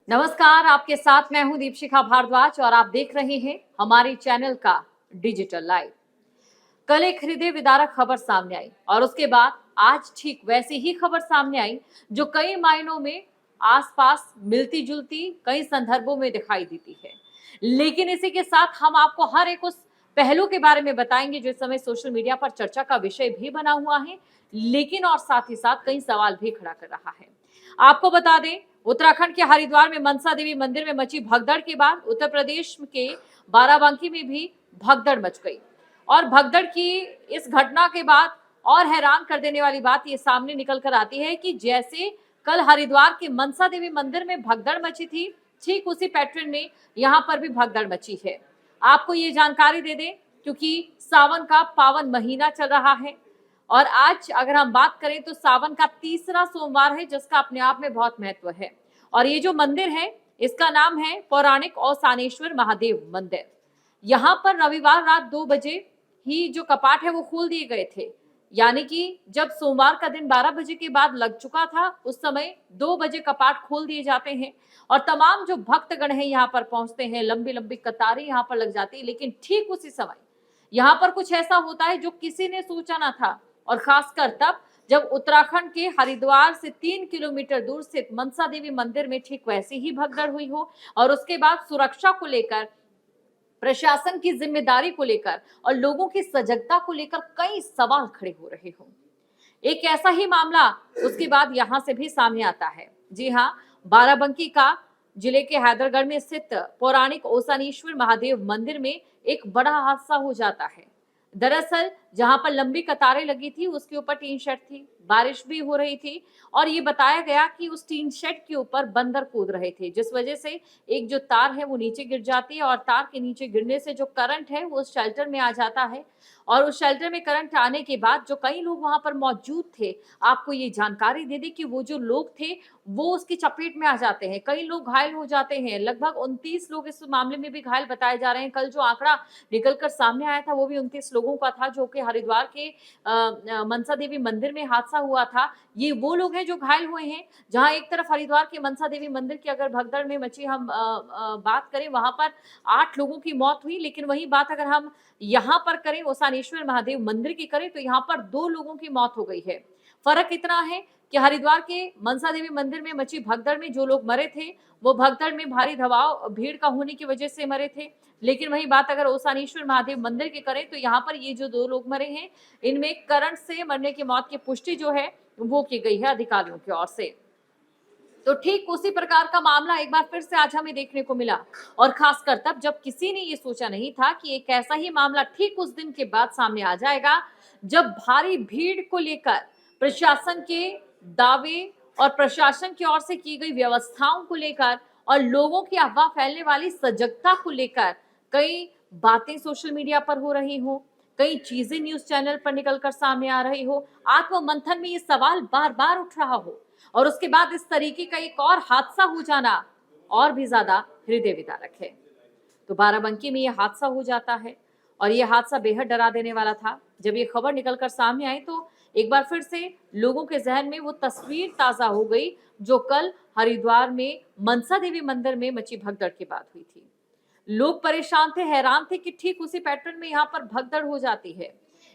नमस्कार, आपके साथ मैं हूं दीपशिखा भारद्वाज और आप देख रहे हैं हमारे चैनल का डिजिटल लाइव। कल एक हृदय विदारक खबर सामने आई और उसके बाद आज ठीक वैसी ही खबर सामने आई जो कई मायनों में आसपास मिलती जुलती कई संदर्भों में दिखाई देती है। लेकिन इसी के साथ हम आपको हर एक उस पहलू के बारे में बताएंगे जो इस समय सोशल मीडिया पर चर्चा का विषय भी बना हुआ है, लेकिन और साथ ही साथ कई सवाल भी खड़ा कर रहा है। आपको बता दें, उत्तराखंड के हरिद्वार में मनसा देवी मंदिर में मची भगदड़ के बाद उत्तर प्रदेश के बाराबंकी में भी भगदड़ मच गई। और भगदड़ की इस घटना के बाद और हैरान कर देने वाली बात ये सामने निकल कर आती है कि जैसे कल हरिद्वार के मनसा देवी मंदिर में भगदड़ मची थी, ठीक उसी पैटर्न में यहाँ पर भी भगदड़ मची है। आपको ये जानकारी दे दें क्योंकि सावन का पावन महीना चल रहा है और आज अगर हम बात करें तो सावन का तीसरा सोमवार है जिसका अपने आप में बहुत महत्व है। और ये जो मंदिर है इसका नाम है पौराणिक औसानेश्वर महादेव मंदिर। यहाँ पर रविवार रात 2 बजे ही जो कपाट है वो खोल दिए गए थे, यानी कि जब सोमवार का दिन 12 बजे के बाद लग चुका था उस समय 2 बजे कपाट खोल दिए जाते हैं और तमाम जो भक्तगण हैं यहाँ पर पहुंचते हैं, लंबी लंबी कतारें यहाँ पर लग जाती है। लेकिन ठीक उसी समय यहाँ पर कुछ ऐसा होता है जो किसी ने सोचा ना था, और खासकर तब जब उत्तराखंड के हरिद्वार से 3 किलोमीटर दूर स्थित मनसा देवी मंदिर में ठीक वैसी ही भगदड़ हुई हो और उसके बाद सुरक्षा को लेकर, प्रशासन की जिम्मेदारी को लेकर और लोगों की सजगता को लेकर कई सवाल खड़े हो रहे हों। एक ऐसा ही मामला उसके बाद यहां से भी सामने आता है। जी हां, बाराबंकी का जिले के हैदरगढ़ में स्थित पौराणिक ओसानेश्वर महादेव मंदिर में एक बड़ा हादसा हो जाता है। दरअसल जहां पर लंबी कतारें लगी थी उसके ऊपर टीन शेड थी, बारिश भी हो रही थी और ये बताया गया कि उस टीन शेड के ऊपर बंदर कूद रहे थे, जिस वजह से एक जो तार है वो नीचे गिर जाती है और तार के नीचे गिरने से जो करंट है वो उस शेल्टर में आ जाता है। और उस शेल्टर में करंट आने के बाद जो कई लोग वहां पर मौजूद थे, आपको ये जानकारी दे दी कि वो जो लोग थे वो उसकी चपेट में आ जाते हैं, कई लोग घायल हो जाते हैं। लगभग 29 लोग इस मामले में भी घायल बताए जा रहे हैं। कल जो आंकड़ा निकलकर सामने आया था वो भी 29 लोगों का था जो कि हरिद्वार के मनसा देवी मंदिर में हादसा हुआ था। ये वो लोग हैं जो घायल हुए हैं। जहां एक तरफ हरिद्वार के मनसा देवी मंदिर की अगर भगदड़ में मची हम बात करें, वहां पर 8 लोगों की मौत हुई, लेकिन वही बात अगर हम यहाँ पर करें ओसानेश्वर महादेव मंदिर की करें तो यहाँ पर 2 लोगों की मौत हो गई है। फर्क इतना है कि हरिद्वार के मनसा देवी मंदिर में मची भगदड़ में जो लोग मरे थे वो भगदड़ में भारी दबाव भीड़ का होने की वजह से मरे थे। लेकिन वही बात अगर ओसानेश्वर महादेव मंदिर की करें तो यहाँ पर ये जो 2 लोग मरे हैं इनमें करंट से मरने की मौत की पुष्टि जो है वो की गई है अधिकारियों की ओर से। तो ठीक उसी प्रकार का मामला एक बार फिर से आज हमें देखने को मिला और खासकर तब जब किसी ने ये सोचा नहीं था कि एक ऐसा ही मामला ठीक उस दिन के बाद सामने आ जाएगा जब भारी भीड़ को लेकर प्रशासन के दावे और प्रशासन की ओर से की गई व्यवस्थाओं को लेकर और लोगों की अफवाह फैलने वाली सजगता को लेकर कई बातें सोशल मीडिया पर हो रही हो, कई चीजें न्यूज चैनल पर निकलकर सामने आ रही हो, आत्म मंथन में ये सवाल बार बार उठ रहा हो और उसके बाद इस तरीके का एक और हादसा हो जाना और भी ज्यादा हृदय विदारक है। तो बाराबंकी में यह हादसा हो जाता है और यह हादसा बेहद डरा देने वाला था। जब ये खबर निकलकर सामने आई तो एक बार फिर से लोगों के जहन में वो तस्वीर ताजा हो गई जो कल हरिद्वार में मनसा देवी मंदिर में मची भगदड़ के बाद हुई थी। लोग परेशान थे, हैरान थे कि ठीक उसी पैटर्न में यहाँ पर भगदड़ हो जाती है।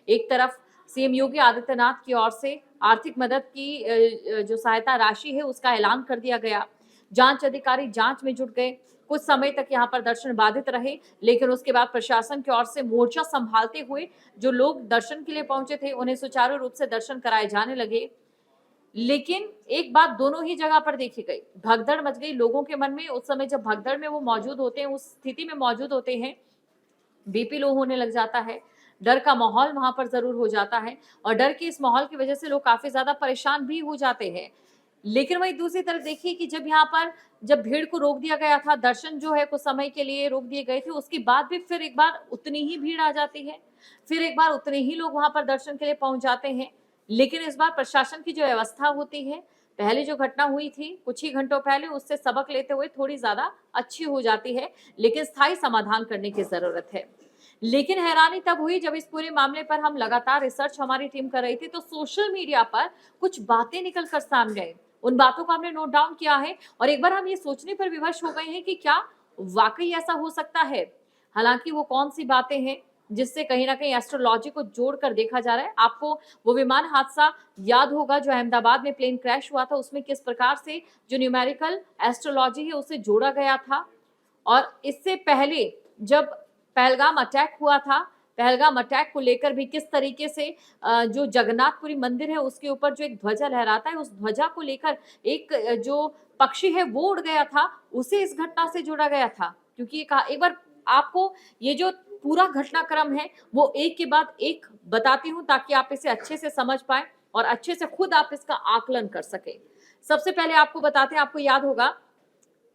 एक तरफ सीएम योगी आदित्यनाथ की ओर से आर्थिक मदद की जो सहायता राशि है उसका ऐलान कर दिया गया। जांच अधिकारी जांच में जुट गए। कुछ समय तक यहाँ पर दर्शन बाधित रहे, लेकिन उसके बाद प्रशासन की ओर से मोर्चा संभालते हुए जो लोग दर्शन के लिए पहुंचे थे उन्हें सुचारू रूप से दर्शन कराए जाने लगे। लेकिन एक बात दोनों ही जगह पर देखी गई, भगदड़ मच गई लोगों के मन में। उस समय जब भगदड़ में वो मौजूद होते हैं, उस स्थिति में मौजूद होते हैं, बीपी लो होने लग जाता है, डर का माहौल वहां पर जरूर हो जाता है और डर के इस माहौल की वजह से लोग काफी ज्यादा परेशान भी हो जाते हैं। लेकिन वही दूसरी तरफ देखिए कि जब यहाँ पर जब भीड़ को रोक दिया गया था, दर्शन जो है कुछ समय के लिए रोक दिए गए थे, उसके बाद भी फिर एक बार उतनी ही भीड़ आ जाती है, फिर एक बार उतने ही लोग वहां पर दर्शन के लिए पहुंच जाते हैं। लेकिन इस बार प्रशासन की जो व्यवस्था होती है, पहले जो घटना हुई थी कुछ ही घंटों पहले, उससे सबक लेते हुए थोड़ी ज्यादा अच्छी हो जाती है, लेकिन स्थायी समाधान करने की जरूरत है। लेकिन हैरानी तब हुई जब इस पूरे मामले पर हम लगातार रिसर्च हमारी टीम कर रही थी तो सोशल मीडिया पर कुछ बातें निकल कर सामने आई। उन बातों को हमने नोट डाउन किया है और एक बार हम ये सोचने पर विवश हो गए हैं कि क्या वाकई ऐसा हो सकता है। हालांकि वो कौन सी बातें हैं जिससे कहीं ना कहीं एस्ट्रोलॉजी को जोड़कर देखा जा रहा है। आपको वो विमान हादसा याद होगा जो अहमदाबाद में प्लेन क्रैश हुआ था, उसमें किस प्रकार से जो न्यूमेरिकल एस्ट्रोलॉजी है उसे जोड़ा गया था। और इससे पहले जब पहलगाम अटैक हुआ था, पहलगाम अटैक को लेकर भी किस तरीके से जो जगन्नाथपुरी मंदिर है उसके ऊपर जो एक ध्वजा लहराता है, उस ध्वजा को लेकर एक जो पक्षी है वो उड़ गया था, उसे इस घटना से जोड़ा गया था। क्योंकि एक बार आपको ये जो पूरा घटनाक्रम है वो एक के बाद एक बताती हूँ ताकि आप इसे अच्छे से समझ पाए और अच्छे से खुद आप इसका आकलन कर सके। सबसे पहले आपको बताते हैं, आपको याद होगा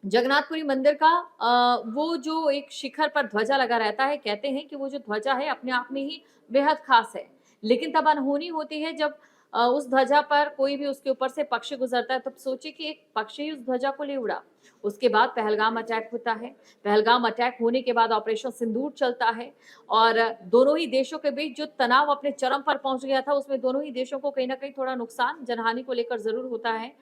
जगन्नाथपुरी मंदिर का वो जो एक शिखर पर ध्वजा लगा रहता है, कहते हैं कि वो जो ध्वजा है अपने आप में ही बेहद खास है। लेकिन तब अनहोनी होती है जब उस ध्वजा पर कोई भी उसके ऊपर से पक्षी गुजरता है, तब सोचे कि एक पक्षी ही उस ध्वजा को ले उड़ा। उसके बाद पहलगाम अटैक होता है। पहलगाम अटैक होने के बाद ऑपरेशन सिंदूर चलता है और दोनों ही देशों के बीच जो तनाव अपने चरम पर पहुंच गया था, उसमें दोनों ही देशों को कहीं ना कहीं थोड़ा नुकसान जनहानि को लेकर जरूर होता है।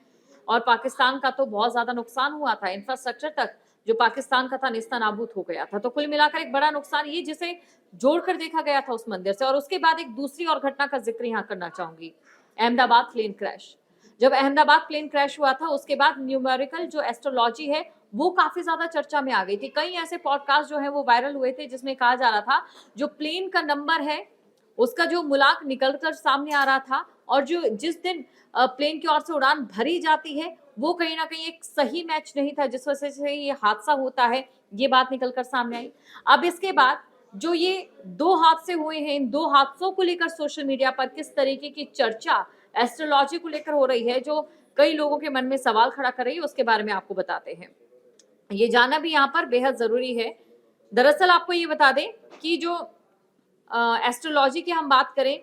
और पाकिस्तान का तो बहुत ज्यादा नुकसान हुआ था, इंफ्रास्ट्रक्चर तक जो पाकिस्तान का था नेस्तनाबूद हो गया था। तो कुल मिलाकर एक बड़ा नुकसान ये जिसे जोड़कर देखा गया था उस मंदिर से। और उसके बाद एक दूसरी और घटना का जिक्र यहाँ करना चाहूंगी, अहमदाबाद प्लेन क्रैश। जब अहमदाबाद प्लेन क्रैश हुआ था उसके बाद न्यूमेरिकल जो एस्ट्रोलॉजी है वो काफी ज्यादा चर्चा में आ गई थी। कई ऐसे पॉडकास्ट जो है वो वायरल हुए थे जिसमें कहा जा रहा था जो प्लेन का नंबर है उसका जो मूलांक निकलकर सामने आ रहा था और जो जिस दिन प्लेन की ओर से उड़ान भरी जाती है वो कहीं ना कहीं एक सही मैच नहीं था, जिस वजह से ये हादसा होता है, ये बात निकलकर सामने आई। अब इसके बाद जो ये दो हादसे हुए हैं, इन दो हादसों को लेकर सोशल मीडिया पर किस तरीके की चर्चा एस्ट्रोलॉजी को लेकर हो रही है जो कई लोगों के मन में सवाल खड़ा कर रही है, उसके बारे में आपको बताते हैं। ये जानना भी यहाँ पर बेहद जरूरी है। दरअसल आपको ये बता दें कि जो एस्ट्रोलॉजी की हम बात करें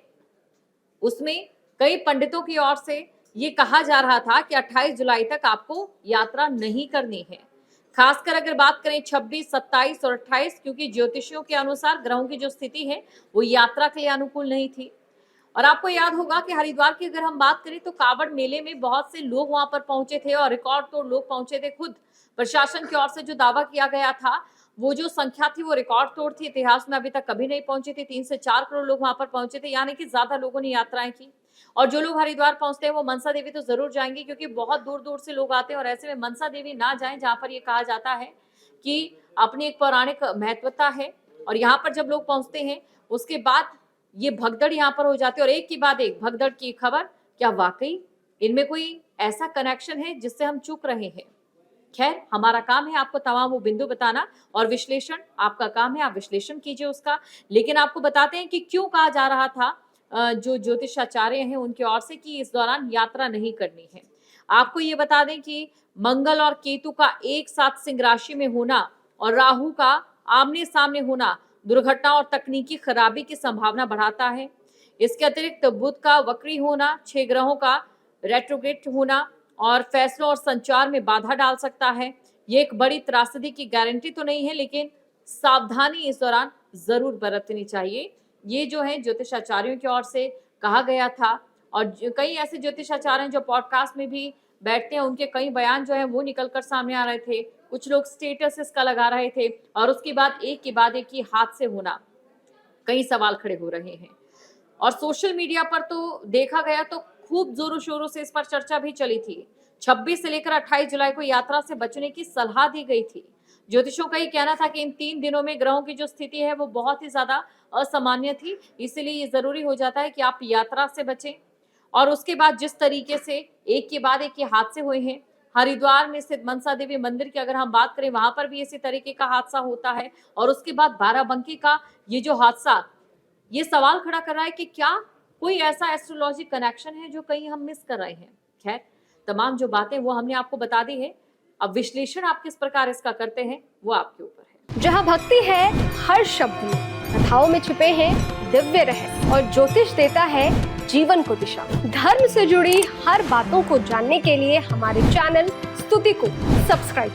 उसमें कई पंडितों की ओर से ये कहा जा रहा था कि 28 जुलाई तक आपको यात्रा नहीं करनी है। खासकर अगर बात करें 26, 27 और 28, क्योंकि ज्योतिषियों के अनुसार ग्रहों की जो स्थिति है वो यात्रा के लिए अनुकूल नहीं थी। और आपको याद होगा कि हरिद्वार की अगर हम बात करें तो कांवड़ मेले में बहुत से लोग वहां पर पहुंचे थे और रिकॉर्ड तोड़ लोग पहुंचे थे। खुद प्रशासन की ओर से जो दावा किया गया था वो जो संख्या थी वो रिकॉर्ड तोड़ थी, इतिहास में अभी तक कभी नहीं पहुंची थी। 3 से 4 करोड़ लोग वहां पर पहुंचे थे, यानी कि ज्यादा लोगों ने यात्राएं की। और जो लोग हरिद्वार पहुंचते हैं वो मनसा देवी तो जरूर जाएंगे, क्योंकि बहुत दूर दूर से लोग आते हैं और ऐसे में मनसा देवी ना जाएं जहां पर ये कहा जाता है कि अपनी एक पौराणिक महत्वता है। और यहाँ पर जब लोग पहुंचते हैं उसके बाद ये भगदड़ यहाँ पर हो जाती है और एक के बाद एक भगदड़ की खबर। क्या वाकई इनमें कोई ऐसा कनेक्शन है जिससे हम चूक रहे हैं? खैर, हमारा काम है आपको तमाम वो बिंदु बताना और विश्लेषण आपका काम है, आप विश्लेषण कीजिए उसका। लेकिन आपको बताते हैं कि क्यों कहा जा रहा था जो ज्योतिषाचार्य हैं उनकी ओर से कि इस दौरान यात्रा नहीं करनी है। आपको ये बता दें कि मंगल और केतु का एक साथ सिंह राशि में होना और राहु का आमने सामने होना दुर्घटना और तकनीकी खराबी की संभावना बढ़ाता है। इसके अतिरिक्त बुध का वक्री होना, 6 ग्रहों का रेट्रोग्रेड होना और फैसलों और संचार में बाधा डाल सकता है। ये एक बड़ी त्रासदी की गारंटी तो नहीं है, लेकिन सावधानी इस दौरान जरूर बरतनी चाहिए। ये जो है ज्योतिषाचार्यों की ओर से कहा गया था और कई ऐसे ज्योतिषाचार्य जो पॉडकास्ट में भी बैठते हैं, उनके कई बयान जो है वो निकलकर सामने आ रहे थे। कुछ लोग स्टेटस इसका लगा रहे थे और उसके बाद एक के बाद एक ही हादसे होना, कई सवाल खड़े हो रहे हैं। और सोशल मीडिया पर तो देखा गया तो खूब जोरों शोरों से इस पर चर्चा भी चली थी। 26 से लेकर 28 जुलाई को यात्रा से बचने की सलाह दी गई थी। ज्योतिषों का ये कहना था कि इन 3 दिनों में ग्रहों की जो स्थिति है वो बहुत ही ज्यादा असामान्य थी, इसलिए ये जरूरी हो जाता है कि आप यात्रा से बचें। और उसके बाद जिस तरीके से एक के बाद एक ये हादसे हुए हैं, हरिद्वार में स्थित मनसा देवी मंदिर की अगर हम बात करें वहां पर भी इसी तरीके का हादसा होता है। और उसके बाद बाराबंकी का ये जो हादसा, ये सवाल खड़ा कर रहा है कि क्या कोई ऐसा एस्ट्रोलॉजी कनेक्शन है जो कहीं हम मिस कर रहे हैं। खैर, तमाम जो बातें वो हमने आपको बता दी है। अब विश्लेषण आप किस प्रकार इसका करते हैं वो आपके ऊपर है। जहाँ भक्ति है हर शब्द में, कथाओं में छिपे हैं दिव्य रहस्य और ज्योतिष देता है जीवन को दिशा। धर्म से जुड़ी हर बातों को जानने के लिए हमारे चैनल स्तुति को सब्सक्राइब